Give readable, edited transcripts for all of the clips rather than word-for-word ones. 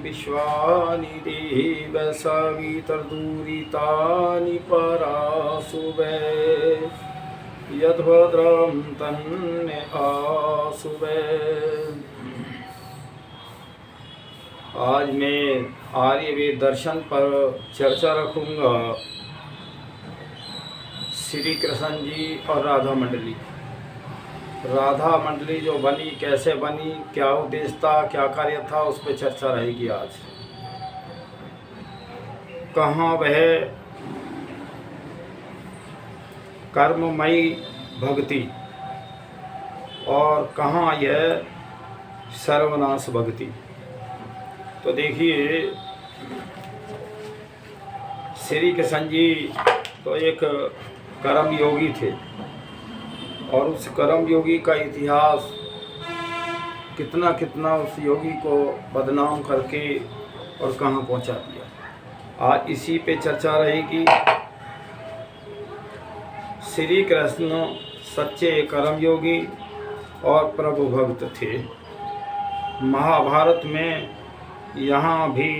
विश्वानि देव सवितर्दूरितानि परासुवे यद्भद्रं तन्ने आसुवे। आज मैं आर्यवेद दर्शन पर चर्चा रखूँगा। श्री कृष्ण जी और राधा मंडली। राधा मंडली जो बनी, कैसे बनी, क्या उद्देश्य था, क्या कार्य था, उस पर चर्चा रहेगी आज। कहाँ वह कर्ममयी भक्ति और कहाँ यह सर्वनाश भक्ति। तो देखिए, श्री कृष्ण जी तो एक कर्म योगी थे और उस कर्म योगी का इतिहास कितना कितना उस योगी को बदनाम करके और कहाँ पहुँचा दिया। आज इसी पे चर्चा रहेगी। श्री कृष्ण सच्चे कर्मयोगी और प्रभु भक्त थे। महाभारत में यहाँ भी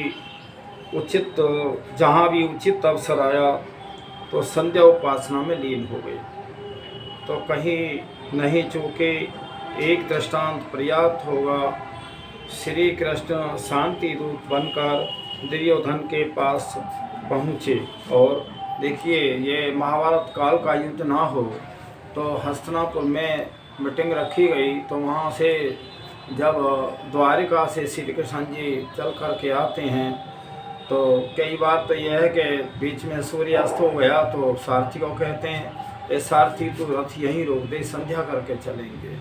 उचित, जहाँ भी उचित अवसर आया तो संध्या उपासना में लीन हो गए। तो कहीं नहीं चूके, एक दृष्टांत पर्याप्त होगा। श्री कृष्ण शांति दूत बनकर दुर्योधन के पास पहुँचे और देखिए, ये महाभारत काल का युद्ध ना हो तो हस्तिनापुर में मीटिंग रखी गई। तो वहाँ से जब द्वारिका से श्री कृष्ण जी चल कर के आते हैं तो कई बार तो यह है कि बीच में सूर्यास्त हो गया तो सारथी को कहते हैं, ये सारथी तो रथ यहीं रोक दे, संध्या करके चलेंगे।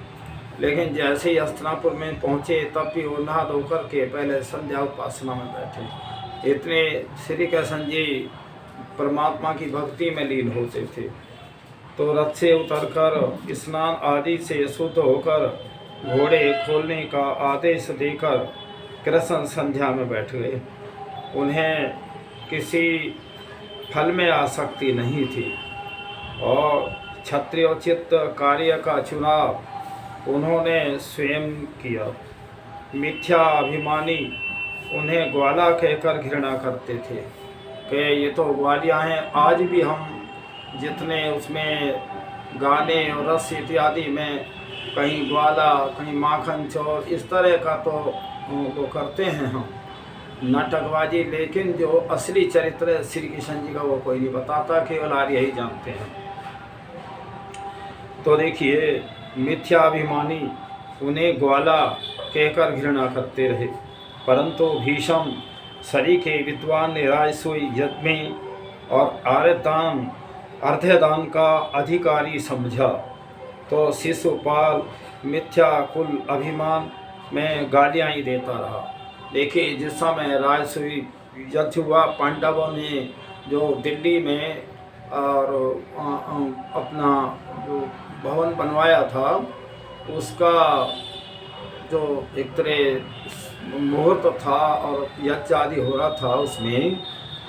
लेकिन जैसे ही हस्तिनापुर में पहुँचे तब भी वो नहा धो करके पहले संध्या उपासना में बैठे। इतने श्री कृष्ण जी परमात्मा की भक्ति में लीन होते थे। तो रथ से उतरकर स्नान आदि से शुद्ध होकर घोड़े खोलने का आदेश देकर कृष्ण संध्या में बैठ गए। उन्हें किसी फल में आसक्ति नहीं थी और क्षत्रियोचित कार्य का चुनाव उन्होंने स्वयं किया। मिथ्या अभिमानी उन्हें ग्वाला कहकर घृणा करते थे कि ये तो ग्वालियाँ हैं। आज भी हम जितने उसमें गाने और रस इत्यादि में कहीं ग्वाला, कहीं माखन चौर, इस तरह का तो वो करते हैं हम नाटकबाजी। लेकिन जो असली चरित्र श्री कृष्ण जी का वो कोई नहीं बताता, केवल आर्य ही जानते हैं। तो देखिए, मिथ्याभिमानी उन्हें ग्वाला कहकर घृणा करते रहे, परंतु भीष्म सरी के विद्वान ने राजसूय यज्ञ और अर्धदान का अधिकारी समझा। तो शिशुपाल मिथ्या कुल अभिमान में गालियाँ ही देता रहा। देखिए, जिस समय राजसूय यज्ञ हुआ, पांडवों ने जो दिल्ली में और अपना जो भवन बनवाया था, उसका जो एक तरह मुहूर्त था और यज्ञ आदि हो रहा था, उसमें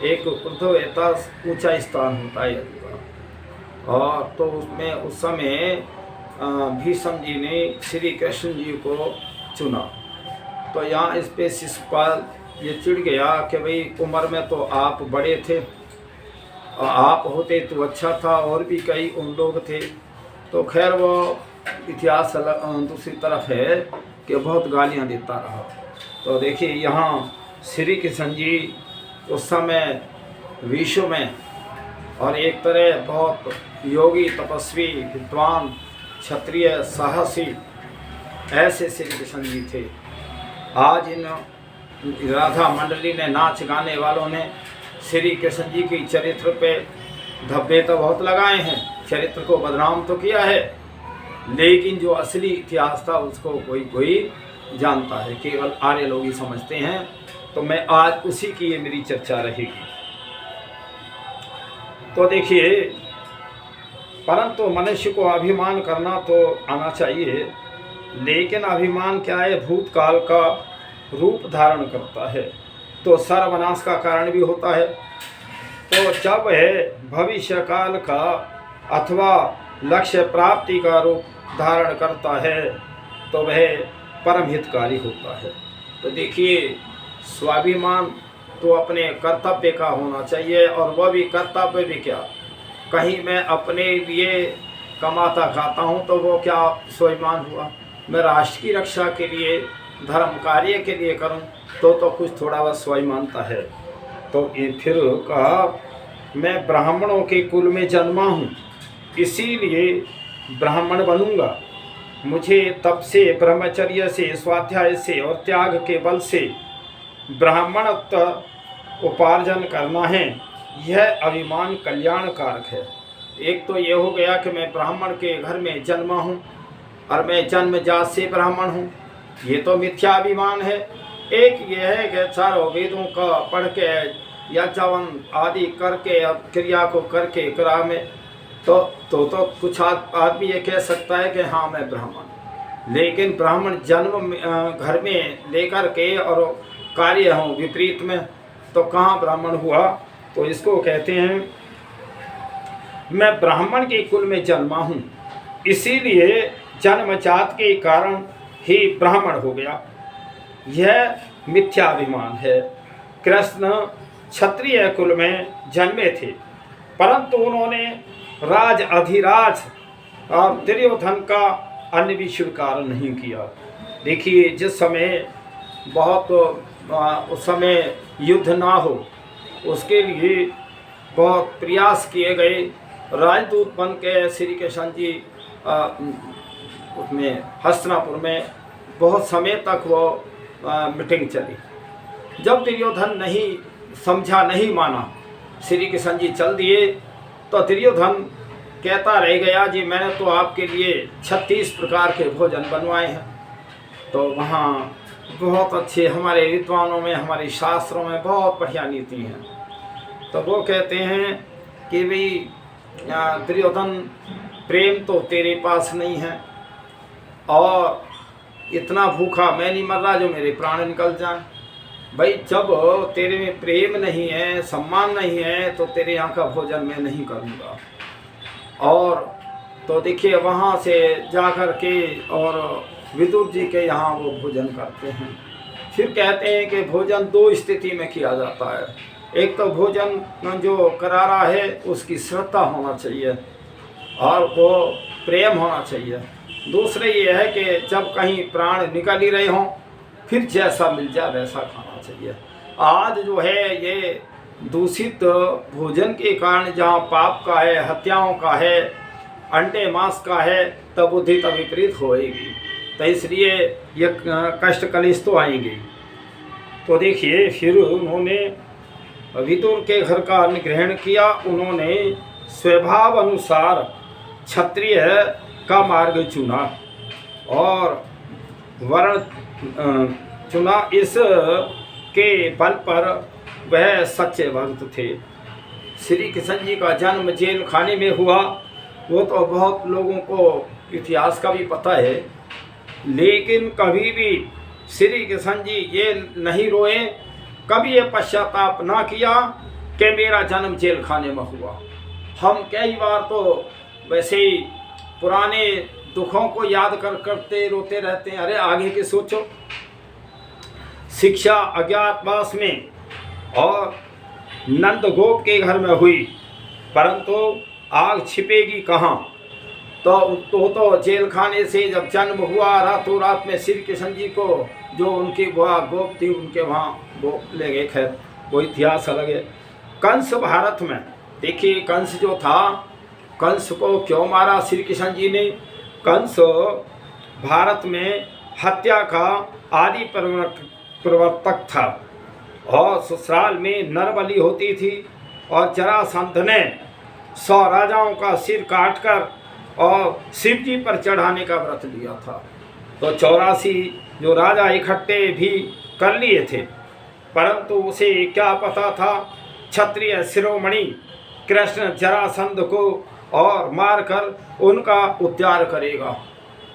एक ऊर्ध्वता ऊंचा स्थान होता है यज्ञ का। और तो उसमें उस समय भीष्म जी ने श्री कृष्ण जी को चुना। तो यहाँ इस पे शिशुपाल ये चिढ़ गया कि भाई उम्र में तो आप बड़े थे और आप होते तो अच्छा था, और भी कई उन लोग थे। तो खैर वो इतिहास दूसरी तरफ है कि बहुत गालियाँ देता रहा। तो देखिए, यहाँ श्री कृष्ण जी उस समय विश्व में और एक तरह बहुत योगी, तपस्वी, विद्वान, क्षत्रिय, साहसी ऐसे श्री कृष्ण जी थे। आज इन राधा मंडली ने, नाच गाने वालों ने श्री कृष्ण जी की चरित्र पे धब्बे तो बहुत लगाए हैं, चरित्र को बदनाम तो किया है, लेकिन जो असली इतिहास था उसको कोई जानता है, केवल आर्य लोग ही समझते हैं। तो मैं आज उसी की ये मेरी चर्चा रहेगी। तो देखिए, परंतु मनुष्य को अभिमान करना तो आना चाहिए, लेकिन अभिमान क्या है, भूतकाल का रूप धारण करता है तो सर्वनाश का कारण भी होता है। तो जब है भविष्य काल का अथवा लक्ष्य प्राप्ति का रूप धारण करता है तो वह परम हितकारी होता है। तो देखिए, स्वाभिमान तो अपने कर्तव्य का होना चाहिए, और वह भी कर्तव्य भी क्या, कहीं मैं अपने लिए कमाता खाता हूँ तो वो क्या स्वाभिमान हुआ। मैं राष्ट्र की रक्षा के लिए, धर्म कार्य के लिए करूँ तो कुछ थोड़ा बहुत स्वाभिमानता है। तो ये फिर कहा, मैं ब्राह्मणों के कुल में जन्मा हूँ, इसीलिए ब्राह्मण बनूंगा। मुझे तप से, ब्रह्मचर्य से, स्वाध्याय से और त्याग के बल से ब्राह्मणत्व उपार्जन करना है। यह अभिमान कल्याणकारक है। एक तो ये हो गया कि मैं ब्राह्मण के घर में जन्मा हूँ और मैं जन्मजात से ब्राह्मण हूँ, ये तो मिथ्याभिमान है। एक ये है कि चारों वेदों का पढ़ के या जवन आदि करके, अब क्रिया को करके करा में तो कुछ आदमी ये कह सकता है कि हाँ मैं ब्राह्मण, लेकिन ब्राह्मण जन्म घर में लेकर के और कार्य हों विपरीत में, तो कहाँ ब्राह्मण हुआ। तो इसको कहते हैं, मैं ब्राह्मण के कुल में जन्मा हूँ, इसीलिए जन्मजात के कारण ही ब्राह्मण हो गया। यह मिथ्याभिमान है। कृष्ण क्षत्रिय कुल में जन्मे थे, परंतु उन्होंने राज अधिराज और दुर्योधन का अन्न भी स्वीकार नहीं किया। देखिए, जिस समय उस समय युद्ध ना हो उसके लिए बहुत प्रयास किए गए। राजदूत बन के श्री कृष्ण जी उसमें हस्तिनापुर में बहुत समय तक वो मीटिंग चली। जब दुर्योधन नहीं समझा, नहीं माना, श्री कृष्ण जी चल दिए, तो दुर्योधन कहता रह गया, जी मैंने तो आपके लिए 36 प्रकार के भोजन बनवाए हैं। तो वहाँ बहुत अच्छे, हमारे विद्वानों में, हमारे शास्त्रों में बहुत बढ़िया नीति हैं। तो वो कहते हैं कि भाई दुर्योधन, प्रेम तो तेरे पास नहीं है, और इतना भूखा मैं नहीं मर रहा जो मेरे प्राण निकल जाए। भाई जब तेरे में प्रेम नहीं है, सम्मान नहीं है, तो तेरे यहाँ का भोजन मैं नहीं करूँगा। और तो देखिए, वहाँ से जाकर के और विदुर जी के यहाँ वो भोजन करते हैं। फिर कहते हैं कि भोजन 2 स्थिति में किया जाता है। एक तो भोजन जो करारा है उसकी श्रद्धा होना चाहिए और वो प्रेम होना चाहिए। दूसरे ये है कि जब कहीं प्राण निकल ही रहे हों, फिर जैसा मिल जाए वैसा खाना चाहिए। आज जो है ये दूषित भोजन के कारण जहाँ पाप का है, हत्याओं का है, अंडे मांस का है, तब बुद्धि तब विपरीत होएगी। तो इसलिए ये कष्ट कलेश तो आएंगे। तो देखिए, फिर उन्होंने विदुर के घर का अन्न ग्रहण किया। उन्होंने स्वभाव अनुसार क्षत्रिय का मार्ग चुना और वर्ण चुना। इस के बल पर वह सच्चे भक्त थे। श्री कृष्ण जी का जन्म जेल खाने में हुआ, वो तो बहुत लोगों को इतिहास का भी पता है, लेकिन कभी भी श्री कृष्ण जी ये नहीं रोए, कभी ये पश्चाताप ना किया कि मेरा जन्म जेल खाने में हुआ। हम कई बार तो वैसे ही पुराने दुखों को याद करते रोते रहते हैं। अरे आगे के सोचो। शिक्षा अज्ञातवास में और नंद गोप के घर में हुई, परंतु आग छिपेगी कहाँ। तो जेल खाने से जब जन्म हुआ, रातों रात में श्री कृष्ण जी को जो उनकी वहाँ गोप थी उनके वहाँ वो ले गए। खैर वो इतिहास अलग है। कंस भारत में देखिए, कंस जो था, कंस को क्यों मारा श्री कृष्ण जी ने। कंस भारत में हत्या का आदि प्रवर्तक था और ससुराल में नरबलि होती थी, और जरासंध ने 100 राजाओं का सिर काटकर और शिव जी पर चढ़ाने का व्रत लिया था। तो 84 जो राजा इकट्ठे भी कर लिए थे, परंतु उसे क्या पता था क्षत्रिय शिरोमणि कृष्ण जरासंध को और मारकर उनका उद्धार करेगा।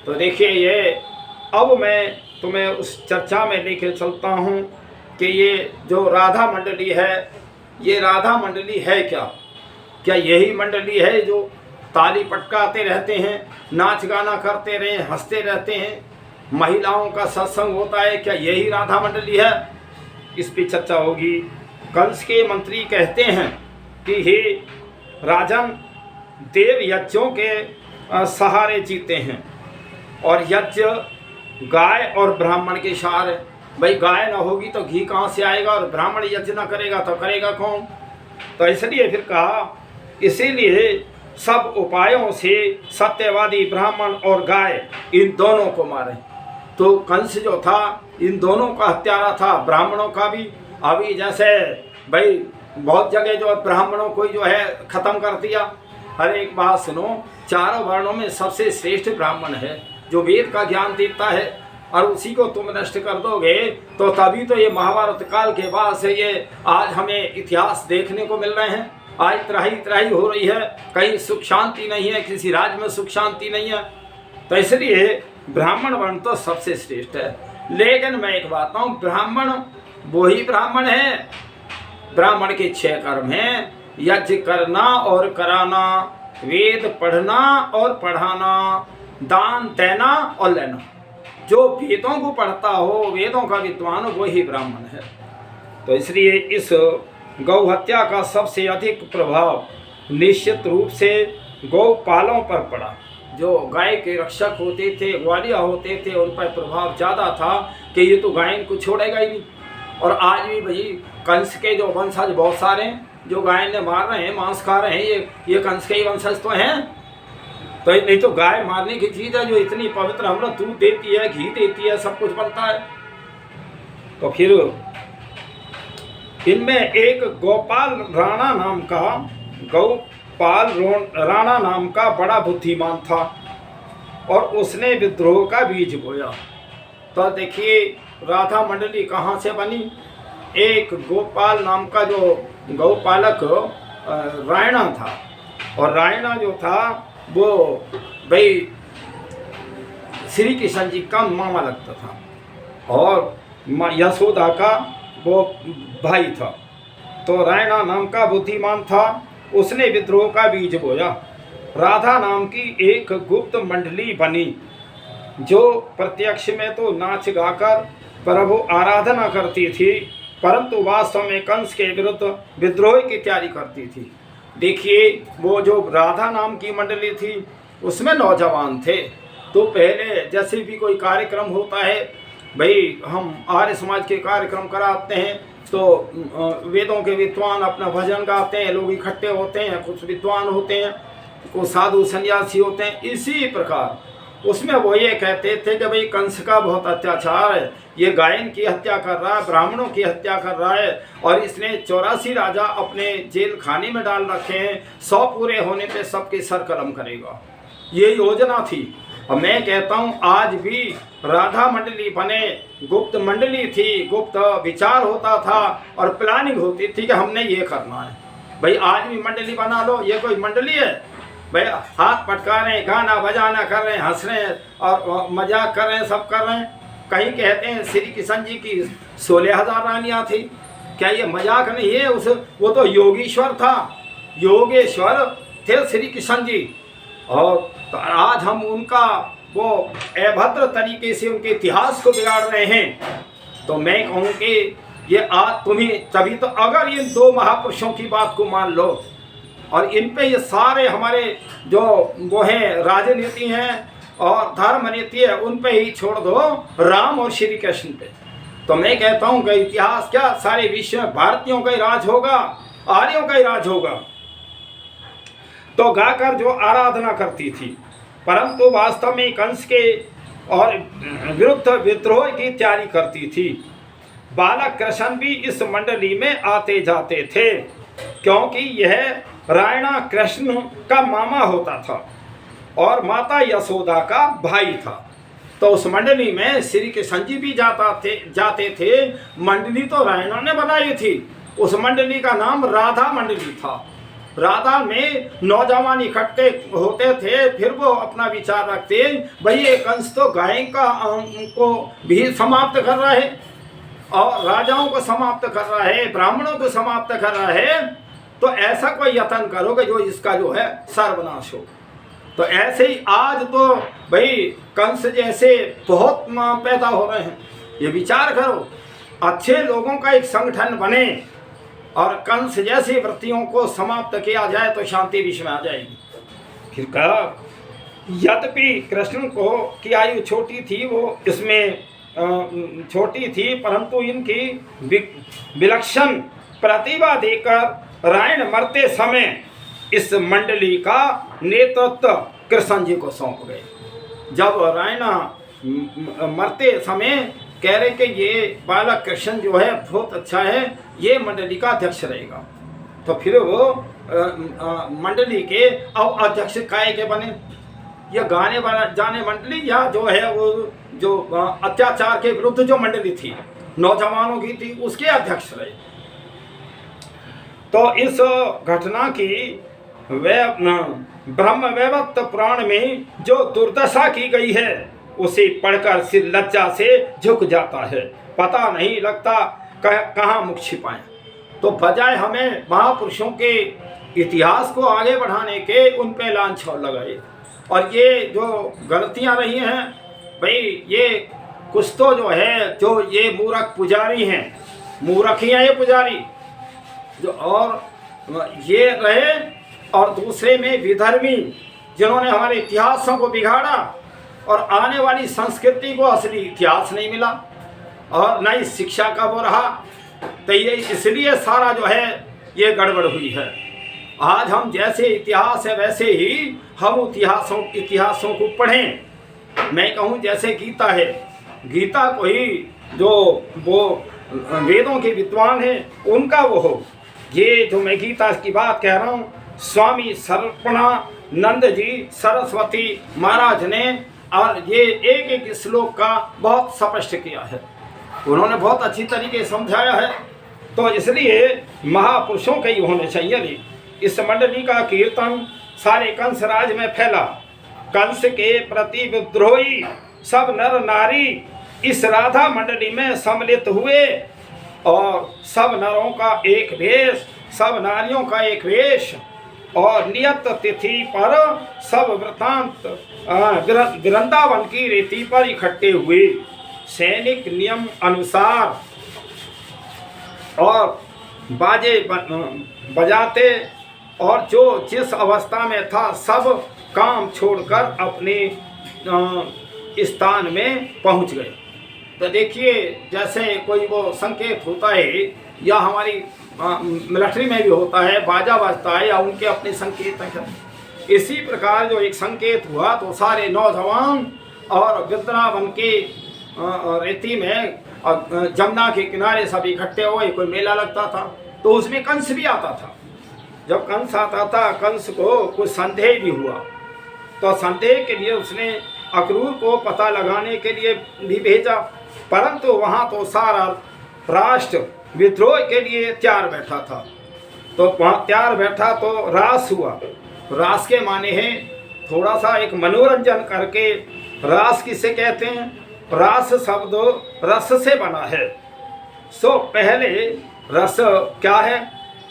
तो देखिए, ये अब मैं तुम्हें उस चर्चा में लेके चलता हूँ कि ये जो राधा मंडली है, ये राधा मंडली है क्या यही मंडली है जो ताली पटकाते रहते हैं, नाच गाना करते रहे, हंसते रहते हैं, महिलाओं का सत्संग होता है, क्या यही राधा मंडली है? इस पे चर्चा होगी। कंस के मंत्री कहते हैं कि हे राजन, देव यज्ञों के सहारे जीते हैं और यज्ञ गाय और ब्राह्मण के सहारे। भाई गाय ना होगी तो घी कहाँ से आएगा, और ब्राह्मण यज्ञ ना करेगा तो करेगा कौन। तो इसलिए फिर कहा, इसीलिए सब उपायों से सत्यवादी ब्राह्मण और गाय इन दोनों को मारे। तो कंस जो था इन दोनों का हत्यारा था, ब्राह्मणों का भी। अभी जैसे भाई बहुत जगह जो ब्राह्मणों को जो है खत्म कर दिया। हर एक बात सुनो, चारों वर्णों में सबसे श्रेष्ठ ब्राह्मण है जो वेद का ज्ञान देता है, और उसी को तुम नष्ट कर दोगे तो तभी तो ये महाभारत काल के बाद से ये आज हमें इतिहास देखने को मिल रहे हैं। आज त्राही हो रही है, कहीं सुख शांति नहीं है, किसी राज्य में सुख शांति नहीं है। तो इसलिए ब्राह्मण वर्ण तो सबसे श्रेष्ठ है। लेकिन मैं एक बात कहूँ, ब्राह्मण वो ही ब्राह्मण है। ब्राह्मण के 6 कर्म हैं, यज्ञ करना और कराना, वेद पढ़ना और पढ़ाना, दान देना और लेना। जो वेदों को पढ़ता हो, वेदों का विद्वान हो, वही ब्राह्मण है। तो इसलिए इस गौ हत्या का सबसे अधिक प्रभाव निश्चित रूप से गौपालों पर पड़ा। जो गाय के रक्षक होते थे, ग्वालिया होते थे, उन पर प्रभाव ज़्यादा था कि ये तो गाय को छोड़ेगा ही नहीं। और आज भी भाई कंस के जो वंशज बहुत सारे हैं जो गाय ने मार रहे हैं, मांस खा रहे हैं, ये कंस के ही वंशज तो हैं। तो नहीं तो गाय मारने की चीज़ है जो इतनी पवित्र, हमरा दूध देती है, घी देती है, सब कुछ बनता है। तो फिर इनमें एक गोपाल राणा नाम का बड़ा बुद्धिमान था और उसने विद्रोह का बीज बोया। तो देखिए राधा मंडली कहाँ से बनी। एक गोपाल नाम का जो गौपालक रायणा था, और रायणा जो था वो भाई श्री कृष्ण जी का मामा लगता था और यशोदा का वो भाई था। तो रायणा नाम का बुद्धिमान था, उसने विद्रोह का बीज बोया। राधा नाम की एक गुप्त मंडली बनी जो प्रत्यक्ष में तो नाच गाकर प्रभु आराधना करती थी, परंतु वास्तव में कंस के विरुद्ध विद्रोह की तैयारी करती थी। देखिए वो जो राधा नाम की मंडली थी उसमें नौजवान थे। तो पहले जैसे भी कोई कार्यक्रम होता है, भाई हम आर्य समाज के कार्यक्रम कराते हैं तो वेदों के विद्वान अपना भजन गाते हैं, लोग इकट्ठे होते हैं, कुछ विद्वान होते हैं, कुछ साधु सन्यासी होते हैं। इसी प्रकार उसमें वो ये कहते थे कि भाई कंस का बहुत अत्याचार है, ये गायन की हत्या कर रहा है, ब्राह्मणों की हत्या कर रहा है, और इसने 84 राजा अपने जेल खाने में डाल रखे हैं, 100 पूरे होने पे सबके सर कलम करेगा। ये योजना थी। और मैं कहता हूँ आज भी राधा मंडली बने, गुप्त मंडली थी, गुप्त विचार होता था और प्लानिंग होती थी कि हमने ये करना है। भाई आज भी मंडली बना लो, ये कोई मंडली है भाई? हाथ पटका रहे हैं, गाना बजाना कर रहे हैं, हंस रहे हैं और मजाक कर रहे हैं, सब कर रहे हैं। कहीं कहते हैं श्री कृष्ण जी की 16,000 रानियाँ थी। क्या ये मजाक नहीं है? वो तो योगीश्वर था, योगेश्वर थे श्री कृष्ण जी। और तो आज हम उनका वो अभद्र तरीके से उनके इतिहास को बिगाड़ रहे हैं। तो मैं कहूँ कि ये आज तुम्हें तभी तो, अगर इन 2 महापुरुषों की बात को मान लो और इन पे ये सारे हमारे जो वो हैं राजनीति हैं और धर्म नीति है उन पे ही छोड़ दो, राम और श्री कृष्ण पे, तो मैं कहता हूँ कि इतिहास क्या सारे विश्व में भारतीयों का ही राज होगा, आर्यों का ही राज होगा। तो गाकर जो आराधना करती थी, परंतु वास्तव में कंस के और विरुद्ध विद्रोह की तैयारी करती थी। बालक कृष्ण भी इस मंडली में आते जाते थे क्योंकि यह रायणा कृष्ण का मामा होता था और माता यशोदा का भाई था। तो उस मंडली में श्री कृष्ण जी भी जाते थे। मंडली तो रायणा ने बनाई थी, उस मंडली का नाम राधा मंडली था। राधा में नौजवान इकट्ठे होते थे, फिर वो अपना विचार रखते, भाई ये कंस तो गाय को भी समाप्त कर रहा है और राजाओं को समाप्त कर रहा है, ब्राह्मणों को समाप्त कर रहा है, तो ऐसा कोई यत्न करोगे जो इसका जो है सर्वनाश हो। तो ऐसे ही आज तो भाई कंस जैसे बहुत पैदा हो रहे हैं। ये विचार करो अच्छे लोगों का एक संगठन बने और कंस जैसी वृत्तियों को समाप्त किया जाए तो शांति विश्व में आ जाएगी। फिर कहा, यद्यपि कृष्ण को की आयु छोटी थी, वो इसमें छोटी थी, परंतु इनकी विलक्षण प्रतिभा देकर रायण मरते समय इस मंडली का नेतृत्व कृष्ण जी को सौंप गए। जब रायना मरते समय कह रहे कि ये बालक कृष्ण जो है बहुत अच्छा है, ये मंडली का अध्यक्ष रहेगा, तो फिर वो मंडली के अब अध्यक्ष काय के बने? यह गाने जाने मंडली या जो है वो जो अत्याचार के विरुद्ध जो मंडली थी नौजवानों की थी, उसके अध्यक्ष रहे। तो इस घटना की ब्रह्म वैवर्त पुराण में जो दुर्दशा की गई है उसे पढ़कर सिर लज्जा से झुक जाता है, पता नहीं लगता कहाँ मुख छिपाएं। तो बजाय हमें महापुरुषों के इतिहास को आगे बढ़ाने के उन पे लांछन लगाए। और ये जो गलतियां रही हैं भाई, ये कुछ तो जो है जो ये मूर्ख पुजारी हैं, मूर्ख ही हैं ये पुजारी जो, और ये रहे, और दूसरे में विधर्मी जिन्होंने हमारे इतिहासों को बिगाड़ा और आने वाली संस्कृति को असली इतिहास नहीं मिला और न ही शिक्षा का वो रहा। तो ये इसलिए सारा जो है ये गड़बड़ हुई है। आज हम जैसे इतिहास है वैसे ही हम इतिहासों को पढ़ें। मैं कहूँ जैसे गीता है, गीता को ही जो वो वेदों के विद्वान हैं उनका वो हो। ये जो मैं गीता की बात कह रहा हूँ, स्वामी सर्वणानंद जी सरस्वती महाराज ने और ये एक एक श्लोक का बहुत स्पष्ट किया है, उन्होंने बहुत अच्छी तरीके से समझाया है। तो इसलिए महापुरुषों के ही होने चाहिए। इस मंडली का कीर्तन सारे कंस राज में फैला। कंस के प्रति विद्रोही सब नर नारी इस राधा मंडली में सम्मिलित हुए और सब नरों का एक वेश, सब नारियों का एक वेश, और नियत तिथि पर सब वृतांत वृंदावन की रीति पर इकट्ठे हुए सैनिक नियम अनुसार और बाजे बजाते, और जो जिस अवस्था में था सब काम छोड़कर अपने स्थान में पहुंच गए। तो देखिए जैसे कोई वो संकेत होता है या हमारी मिलिट्री में भी होता है, बाजा बजता है या उनके अपने संकेत हैं, इसी प्रकार जो एक संकेत हुआ तो सारे नौजवान और वृंदावन के रेती में जमुना के किनारे सब इकट्ठे हुए। कोई मेला लगता था तो उसमें कंस भी आता था। जब कंस आता था, कंस को कुछ संदेह भी हुआ, तो संदेह के लिए उसने अक्रूर को पता लगाने के लिए भी भेजा, परंतु वहाँ तो सारा राष्ट्र विद्रोह के लिए तैयार बैठा था। तो वहाँ तैयार बैठा तो रास हुआ। रास के माने हैं थोड़ा सा एक मनोरंजन करके। रास किसे कहते हैं? रास शब्द रस से बना है। सो पहले रस क्या है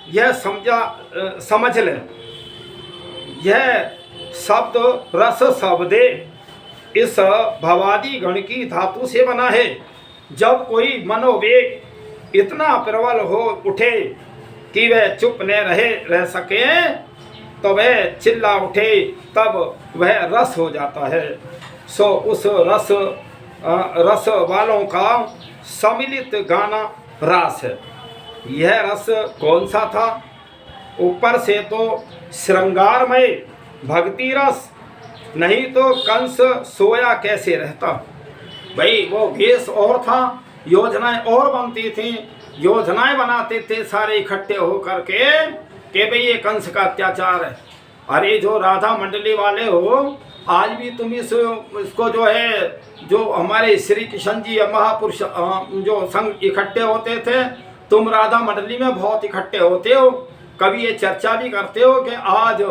यह समझ लें। यह शब्द रस शब्दे इस भवादि गण की धातु से बना है। जब कोई मनोवेग इतना प्रबल हो उठे कि वह चुप न रह सके तो वह चिल्ला उठे, तब वह रस हो जाता है। सो उस रस वालों का सम्मिलित गाना रास है। यह रस कौन सा था? ऊपर से तो श्रृंगारमय भक्ति रस, नहीं तो कंस सोया कैसे रहता। भाई वो भेष और था, योजनाएं और बनती थी, योजनाएं बनाते थे सारे इकट्ठे होकर के भाई ये कंस का अत्याचार है। अरे जो राधा मंडली वाले हो, आज भी तुम इसको जो है जो हमारे श्री कृष्ण जी महापुरुष जो संघ इकट्ठे होते थे, तुम राधा मंडली में बहुत इकट्ठे होते हो। कभी ये चर्चा भी करते हो कि आज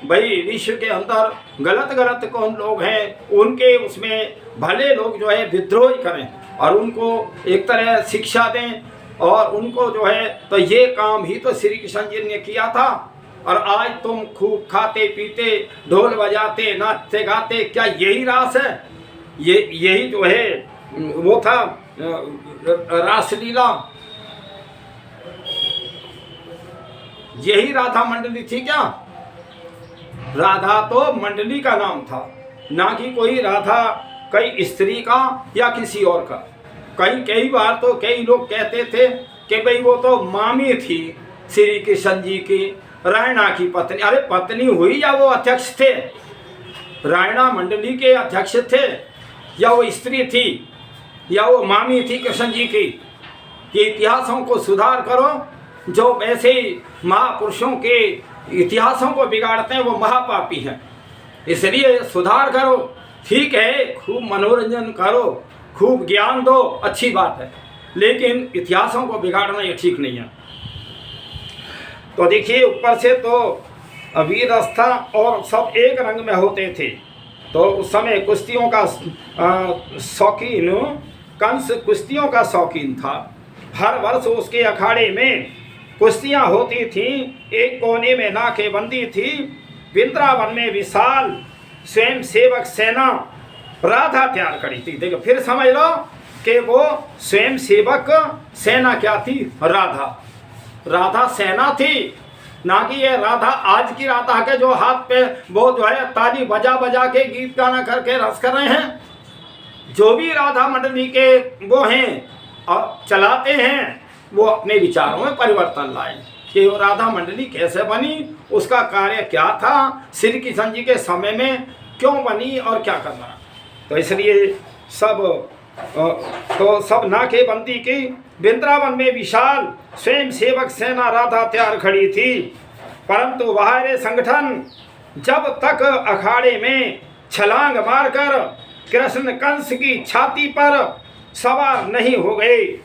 भाई विश्व के अंदर गलत कौन लोग हैं, उनके उसमें भले लोग जो है विद्रोह करें और उनको एक तरह शिक्षा दें, और उनको जो है तो ये काम ही तो श्री कृष्ण जी ने किया था। और आज तुम खूब खाते पीते ढोल बजाते नाचते गाते, क्या यही रास है? यही जो है वो था रासलीला, यही राधा मंडली थी क्या? राधा तो मंडली का नाम था, ना कि कोई राधा कई स्त्री का या किसी और का। कई बार तो कई लोग कहते थे कि भाई वो तो मामी थी श्री कृष्ण जी की, रायणा की पत्नी। अरे पत्नी हुई या वो अध्यक्ष थे? रायणा मंडली के अध्यक्ष थे या वो स्त्री थी या वो मामी थी कृष्ण जी की? कि इतिहासों को सुधार करो। जो वैसे महापुरुषों के इतिहासों को बिगाड़ते हैं वो महापापी हैं, इसलिए सुधार करो। ठीक है, खूब मनोरंजन करो, खूब ज्ञान दो, अच्छी बात है, लेकिन इतिहासों को बिगाड़ना ये ठीक नहीं है। तो देखिए, ऊपर से तो वीर अवस्था और सब एक रंग में होते थे। तो उस समय कुश्तियों का शौकीन कंस कुश्तियों का शौकीन था। हर वर्ष उसके अखाड़े में कुश्तियाँ होती थीं। एक कोने में नाकेबंदी थी। वृंदावन में विशाल स्वयं सेवक सेना राधा तैयार करी थी। देखो, फिर समझ लो कि वो स्वयं सेवक सेना क्या थी? राधा सेना थी, ना कि ये राधा आज की राधा के जो हाथ पे वो जो है ताली बजा बजा के गीत गाना करके रस कर रहे हैं। जो भी राधा मंडली के वो हैं और चलाते हैं, वो अपने विचारों में परिवर्तन लाए कि वो राधा मंडली कैसे बनी, उसका कार्य क्या था, श्री कृष्ण जी के समय में क्यों बनी और क्या करना। तो इसलिए सब नाकेबंदी की। वृंदावन में विशाल स्वयं सेवक सेना राधा तैयार खड़ी थी, परंतु बाहरी संगठन जब तक अखाड़े में छलांग मारकर कृष्ण कंस की छाती पर सवार नहीं हो गए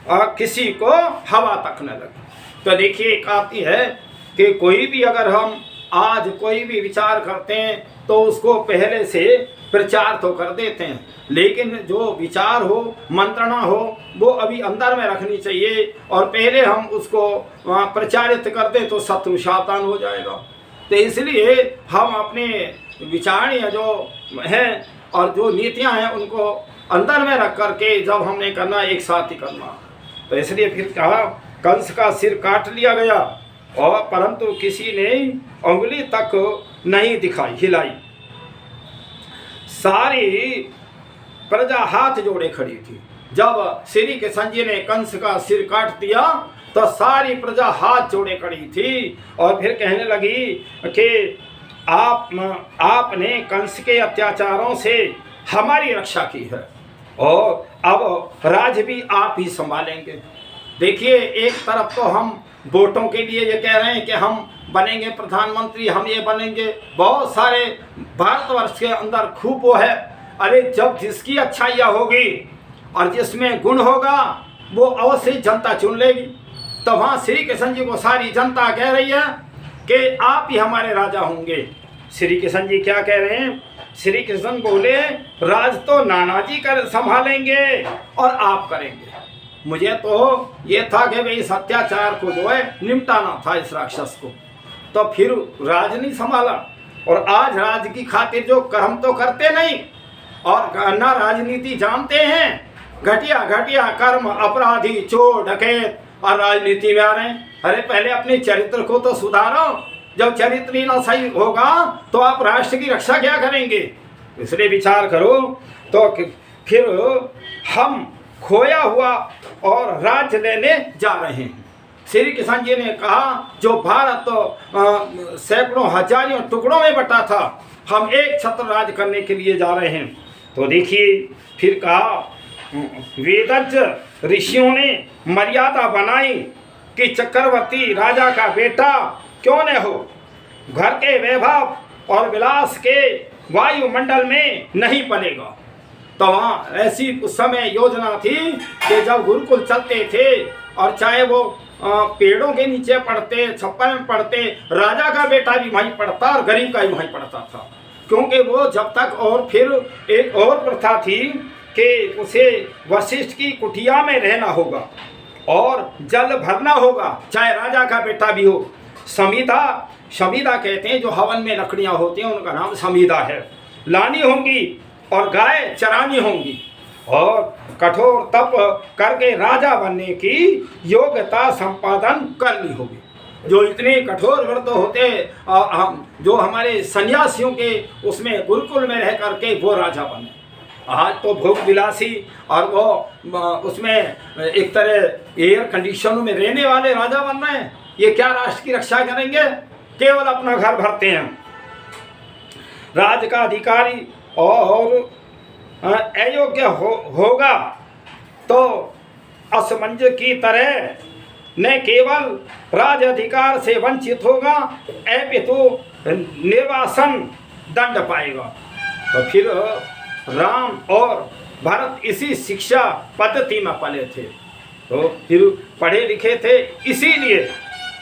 और किसी को हवा तक न लगी। तो देखिए, एक आती है कि कोई भी अगर हम आज कोई भी विचार करते हैं तो उसको पहले से प्रचार तो कर देते हैं, लेकिन जो विचार हो, मंत्रणा हो, वो अभी अंदर में रखनी चाहिए और पहले हम उसको प्रचारित कर दें तो शत्रु शातान हो जाएगा। तो इसलिए हम अपने विचार जो हैं और जो नीतियां हैं उनको अंदर में रख करके जब हमने करना, एक साथ ही करना। तो इसलिए फिर कहा, कंस का सिर काट लिया गया और परंतु किसी ने उंगली तक नहीं हिलाई। सारी प्रजा हाथ जोड़े खड़ी थी। जब श्री कृष्ण जी ने कंस का सिर काट दिया तो सारी प्रजा हाथ जोड़े खड़ी थी और फिर कहने लगी कि आपने कंस के अत्याचारों से हमारी रक्षा की है और अब राज भी आप ही संभालेंगे। देखिए, एक तरफ तो हम वोटों के लिए ये कह रहे हैं कि हम बनेंगे प्रधानमंत्री, हम ये बनेंगे, बहुत सारे भारतवर्ष के अंदर खूब वो है। अरे जब जिसकी अच्छाइयाँ होगी और जिसमें गुण होगा वो अवश्य जनता चुन लेगी। तो वहाँ श्री कृष्ण जी को सारी जनता कह रही है कि आप ही हमारे राजा होंगे। श्री कृष्ण जी क्या कह रहे हैं? श्री कृष्ण बोले, राज तो नानाजी कर संभालेंगे और आप करेंगे। मुझे तो ये था कि भाई इस अत्याचार को जो है निपटाना था, इस राक्षस को। तो फिर राज नहीं संभाला और आज राज की खातिर जो कर्म तो करते नहीं और ना राजनीति जानते हैं, घटिया घटिया कर्म, अपराधी, चोर, डकैत और राजनीति में आ रहे हैं। अरे पहले अपने चरित्र को तो सुधारो। जब चरित्र ही ना सही होगा तो आप राष्ट्र की रक्षा क्या करेंगे? इसलिए विचार करो। तो फिर हम खोया हुआ और राज्य लेने जा रहे हैं। श्री कृष्ण जी ने कहा, जो भारत तो सैकड़ों हजारों टुकड़ों में बटा था, हम एक छत्र राज करने के लिए जा रहे हैं। तो देखिए, फिर कहा, वेदज्ञ ऋषियों ने मर्यादा बनाई कि चक्रवर्ती राजा का बेटा क्यों न हो, घर के वैभव और विलास के वायुमंडल में नहीं पलेगा। तो वहाँ ऐसी उस समय योजना थी कि जब गुरुकुल चलते थे और चाहे वो पेड़ों के नीचे पढ़ते, छप्पर में पढ़ते, राजा का बेटा भी वहीं पढ़ता और गरीब का भी वहीं पढ़ता था। क्योंकि वो जब तक, और फिर एक और प्रथा थी कि उसे वशिष्ठ की कुटिया में रहना होगा और जल भरना होगा, चाहे राजा का बेटा भी हो। समीधा कहते हैं, जो हवन में लकड़ियाँ होती हैं उनका नाम समीधा है, लानी होंगी और गाय चरानी होंगी। और कठोर तप करके राजा बनने की योग्यता संपादन करनी होगी। जो इतने कठोर व्रत होते हम जो हमारे सन्यासियों के उसमें गुरुकुल में रह करके वो राजा बने। आज तो भोग विलासी और वो उसमें एक तरह एयर कंडीशनों में रहने वाले राजा बन रहे हैं। ये क्या राष्ट्र की रक्षा करेंगे? केवल अपना घर भरते हैं। राज का अधिकारी और अयोग्य होगा तो असमंज की तरह न केवल राज अधिकार से वंचित होगा, अपितु निर्वासन दंड पाएगा। तो फिर राम और भरत इसी शिक्षा पद्धति में पले थे, तो फिर पढ़े लिखे थे, इसीलिए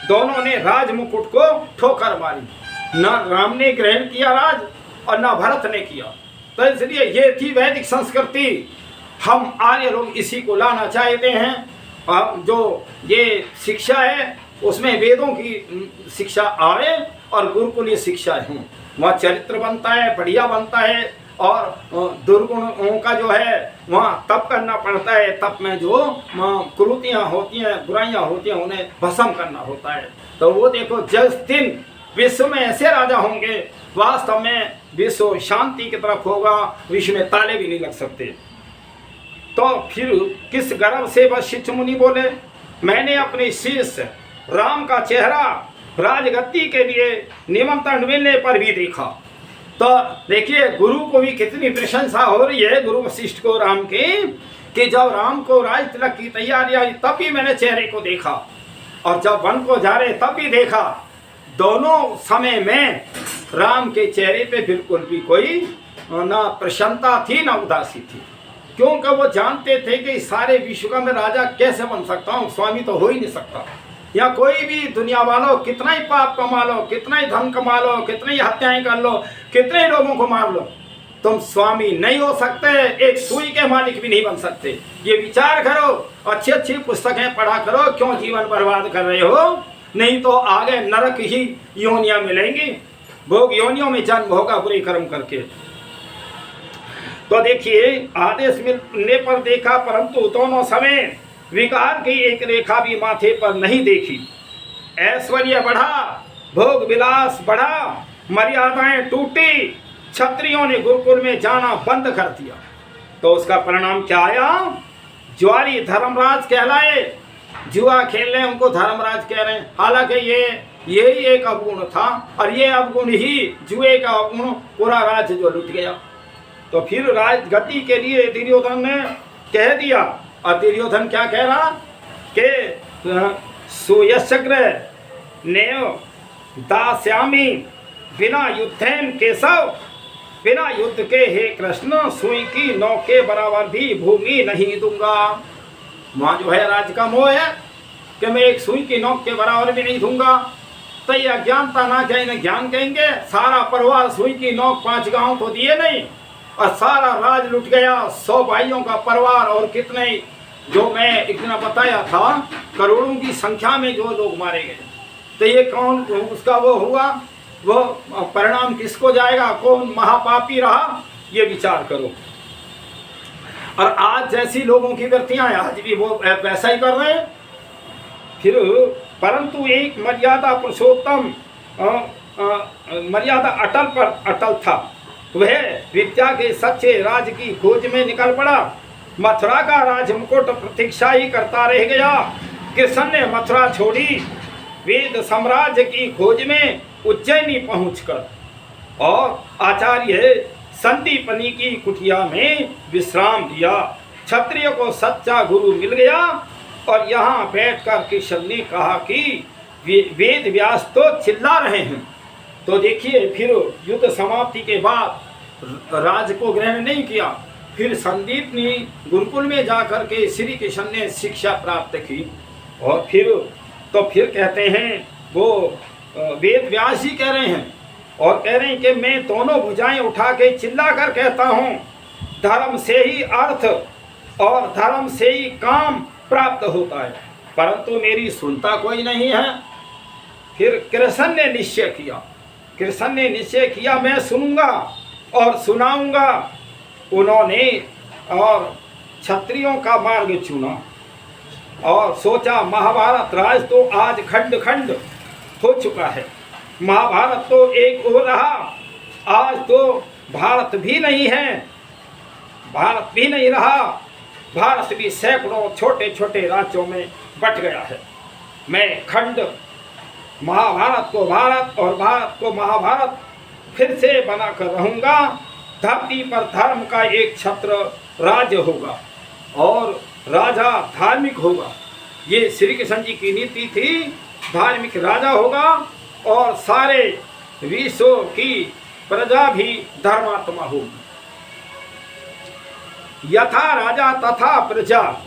दोनों ने राज मुकुट को ठोकर मारी। न राम ने ग्रहण किया राज और न भरत ने किया। तो इसलिए ये थी वैदिक संस्कृति। हम आर्य लोग इसी को लाना चाहते हैं। जो ये शिक्षा है उसमें वेदों की शिक्षा आए और गुरुकुलीय शिक्षा है, वहाँ चरित्र बनता है, बढ़िया बनता है। और दुर्गुणों का जो है वहाँ तप करना पड़ता है। तप में जो कुरीतियाँ होती हैं, बुराइयाँ होती हैं, उन्हें भस्म करना होता है। तो वो देखो, जिस दिन विश्व में ऐसे राजा होंगे, वास्तव में विश्व शांति की तरफ होगा, विश्व में ताले भी नहीं लग सकते। तो फिर किस गर्व से वशिष्ठ मुनि बोले, मैंने अपने शिष्य राम का चेहरा राजगद्दी के लिए निमंत्रण मिलने पर भी देखा। तो देखिए, गुरु को भी कितनी प्रशंसा हो रही है, गुरु वशिष्ठ को राम की, कि जब राम को राज तिलक की तैयारी आई तब भी मैंने चेहरे को देखा, और जब वन को जा रहे तब भी देखा। दोनों समय में राम के चेहरे पे बिल्कुल भी कोई ना प्रसन्नता थी ना उदासी थी, क्योंकि वो जानते थे कि सारे विश्व का मैं राजा कैसे बन सकता हूँ, स्वामी तो हो ही नहीं सकता। या कोई भी दुनिया वालों कितना ही पाप कमा लो, कितना ही धन कमा लो, कितनी हत्याएं कर लो, कितने लोगों को मार लो, तुम स्वामी नहीं हो सकते, एक सुई के मालिक भी नहीं बन सकते। ये विचार करो, अच्छी अच्छी पुस्तकें पढ़ा करो, क्यों जीवन बर्बाद कर रहे हो? नहीं तो आगे नरक ही योनियां मिलेंगी, भोग योनियों में जन्म होगा बुरे कर्म करके। तो देखिए, आदेश मिलने पर देखा, परंतु दोनों समय विकार की एक रेखा भी माथे पर नहीं देखी। ऐश्वर्य बढ़ा, भोग विलास बढ़ा, मर्यादाएं टूटी, क्षत्रियों ने गुरुकुल में जाना बंद कर दिया। तो उसका परिणाम क्या आया? ज्वारी धर्मराज कहलाए, जुआ खेलने उनको धर्मराज कह रहे हैं। हालांकि यही एक अवगुण था, और ये अवगुण ही जुए का अवगुण पूरा राज्य जो लुट गया। तो फिर राजगद्दी के लिए दुर्योधन ने कह दिया, और दुर्योधन क्या कह रहा कि सुयशग्र नेव दास्यामी बिना युद्धेन केशव, बिना युद्ध के हे कृष्ण सुई की नौ के बराबर भी भूमि नहीं दूंगा। वहाँ जो है राज्य का मोह है कि मैं एक सुई की नोक के बराबर भी नहीं दूंगा। तो ये अज्ञानता ना क्या इन्हें ज्ञान कहेंगे? सारा परिवार सुई की नोक 5 गांव तो दिए नहीं, और सारा राज लुट गया, 100 भाइयों का परिवार, और कितने जो मैं इतना बताया था करोड़ों की संख्या में जो लोग मारे गए। तो ये कौन उसका वो हुआ, वो परिणाम किसको जाएगा? कौन महापापी रहा? ये विचार करो। और आज जैसी लोगों की वृत्तियां आज भी वो वैसा ही कर रहे हैं। फिर परंतु एक मर्यादा पुरुषोत्तम मर्यादा अटल था। वह विद्या के सच्चे राज की खोज में निकल पड़ा। मथुरा का राज मुकुट प्रतीक्षा ही करता रह गया। कृष्ण ने मथुरा छोड़ी, वेद साम्राज्य की खोज में उज्जैनी पहुंचकर और आचार्य संदीपनी की कुटिया में विश्राम दिया। क्षत्रिय को सच्चा गुरु मिल गया, और यहाँ बैठकर कृष्ण ने कहा कि वेद व्यास तो चिल्ला रहे हैं। तो देखिए, फिर युद्ध समाप्ति के बाद राज को ग्रहण नहीं किया, फिर संदीप ने गुरुकुल में जाकर के श्री कृष्ण ने शिक्षा प्राप्त की। और फिर कहते हैं वो वेद व्यास ही कह रहे हैं, और कह रहे हैं कि मैं दोनों भुजाएं उठा के चिल्ला कर कहता हूँ, धर्म से ही अर्थ और धर्म से ही काम प्राप्त होता है, परंतु मेरी सुनता कोई नहीं है। फिर कृष्ण ने निश्चय किया मैं सुनूंगा और सुनाऊंगा। उन्होंने और क्षत्रियों का मार्ग चुना और सोचा महाभारत राज तो आज खंड खंड हो चुका है। महाभारत तो एक हो रहा, आज तो भारत भी नहीं है, भारत भी नहीं रहा, भारत भी सैकड़ों छोटे छोटे राज्यों में बट गया है। मैं खंड महाभारत को भारत और भारत को महाभारत फिर से बनाकर रहूँगा। धरती पर धर्म का एक छत्र राज्य होगा और राजा धार्मिक होगा। ये श्री कृष्ण जी की नीति थी, धार्मिक राजा होगा और सारे विश्व की प्रजा भी धर्मात्मा होगी। यथा राजा तथा प्रजा।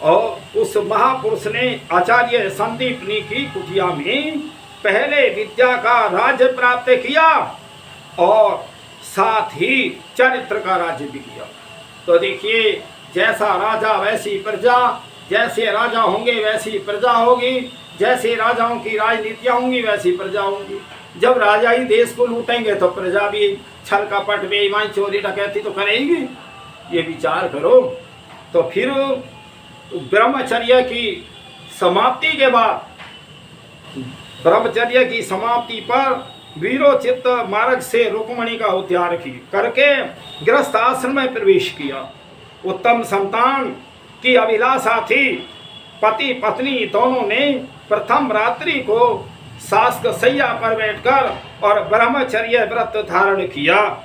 और उस महापुरुष ने आचार्य संदीपनी की कुटिया में पहले विद्या का राज्य प्राप्त किया और साथ ही चरित्र का राज्य भी किया। तो देखिए, जैसा राजा वैसी प्रजा, जैसे राजा होंगे वैसी प्रजा होगी, जैसे राजाओं की राजनीतियाँ होंगी वैसी प्रजा होंगी। जब राजा ही देश को लूटेंगे तो प्रजा भी छल कपट बेईमानी चोरी डकैती तो करेगी। ये विचार करो। तो फिर ब्रह्मचर्य की समाप्ति के बाद, ब्रह्मचर्य की समाप्ति पर वीरोचित मार्ग से रुक्मणी का उद्धार करके गृहस्थ आश्रम में प्रवेश किया। उत्तम संतान की अभिलाषा थी। पति पत्नी दोनों ने प्रथम रात्रि को शास्त्र शैया पर बैठकर और ब्रह्मचर्य व्रत धारण किया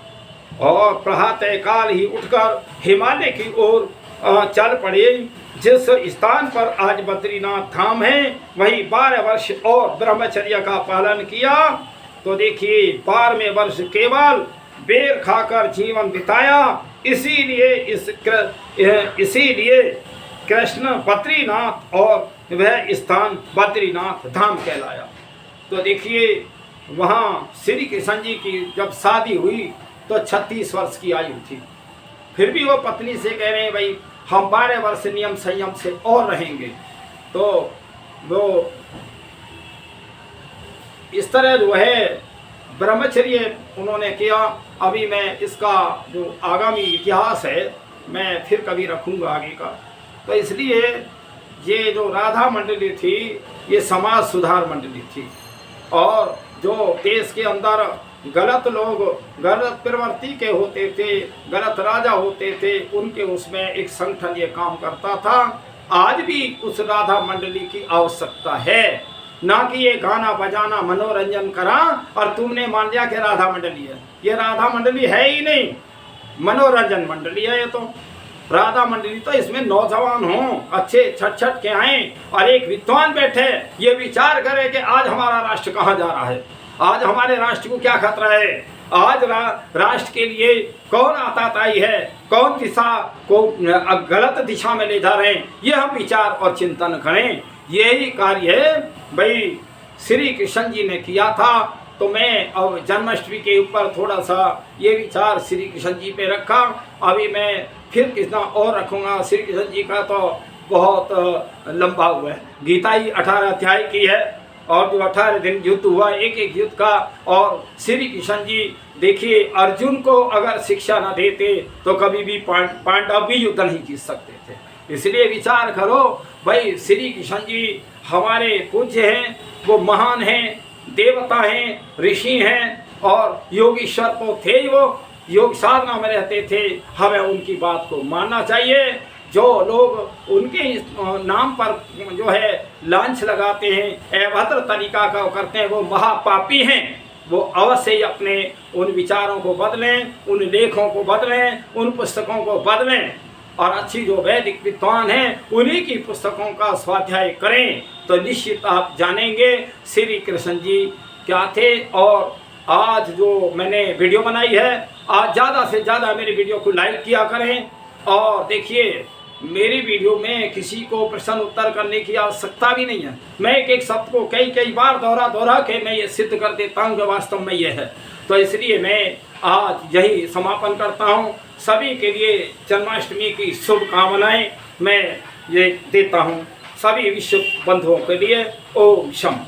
और प्रातः काल ही उठकर हिमालय की ओर चल पड़े। जिस स्थान पर आज बद्रीनाथ धाम है वहीं 12 वर्ष और ब्रह्मचर्य का पालन किया। तो देखिए, 12वें वर्ष केवल बेर खाकर जीवन बिताया। इसीलिए कृष्ण बद्रीनाथ और वह स्थान बद्रीनाथ धाम कहलाया। तो देखिए, वहाँ श्री कृष्ण जी की जब शादी हुई तो 36 वर्ष की आयु थी। फिर भी वो पत्नी से कह रहे हैं, भाई हम 12 वर्ष नियम संयम से और रहेंगे। तो वो इस तरह जो है ब्रह्मचर्य उन्होंने किया। अभी मैं इसका जो आगामी इतिहास है मैं फिर कभी रखूँगा आगे का। तो इसलिए ये जो राधा मंडली थी ये समाज सुधार मंडली थी और जो देश के अंदर गलत लोग, गलत प्रवृत्ति के होते थे, गलत राजा होते थे, उनके उसमें एक संगठन ये काम करता था। आज भी उस राधा मंडली की आवश्यकता है, ना कि ये गाना बजाना मनोरंजन करा और तुमने मान लिया कि राधा मंडली है। ये राधा मंडली है ही नहीं, मनोरंजन मंडली है ये तो। राधा मंडली तो इसमें नौजवान हों, अच्छे छट के आए और एक विद्वान बैठे ये विचार करे कि आज हमारा राष्ट्र कहाँ जा रहा है, आज हमारे राष्ट्र को क्या खतरा है, आज राष्ट्र के लिए कौन आताताई है, कौन दिशा को गलत दिशा में ले जा रहे हैं, ये हम विचार और चिंतन करें। यही कार्य है भाई श्री कृष्ण जी ने किया था। तो मैं अब जन्माष्टमी के ऊपर थोड़ा सा ये विचार श्री कृष्ण जी पे रखा। अभी मैं फिर कितना और रखूँगा। श्री कृष्ण जी का तो बहुत लंबा हुआ है। गीता ही 18 अध्याय की है और जो 18 दिन युद्ध हुआ एक एक युद्ध का। और श्री कृष्ण जी देखिए, अर्जुन को अगर शिक्षा न देते तो कभी भी पांडव भी युद्ध नहीं जीत सकते थे। इसलिए विचार करो भाई, श्री कृष्ण जी हमारे पूज्य हैं, वो महान हैं, देवता हैं, ऋषि हैं और योगीश्वर तो थे ही। वो योग साधना में रहते थे। हमें उनकी बात को मानना चाहिए। जो लोग उनके नाम पर जो है लांछ लगाते हैं, अभद्र तरीका का करते हैं, वो महापापी हैं। वो अवश्य ही अपने उन विचारों को बदलें, उन लेखों को बदलें, उन पुस्तकों को बदलें और अच्छी जो वैदिक विद्वान हैं उन्हीं की पुस्तकों का स्वाध्याय करें। तो निश्चित आप जानेंगे श्री कृष्ण जी क्या थे। और आज जो मैंने वीडियो बनाई है, आज ज़्यादा से ज़्यादा मेरी वीडियो को लाइक किया करें। और देखिए, मेरी वीडियो में किसी को प्रश्न उत्तर करने की आवश्यकता भी नहीं है। मैं एक एक शब्द को कई बार दोहरा के मैं ये सिद्ध कर देता हूँ कि वास्तव में ये है। तो इसलिए मैं आज यही समापन करता हूँ। सभी के लिए जन्माष्टमी की शुभकामनाएं मैं ये देता हूँ, सभी विश्व बंधुओं के लिए। ओम शम।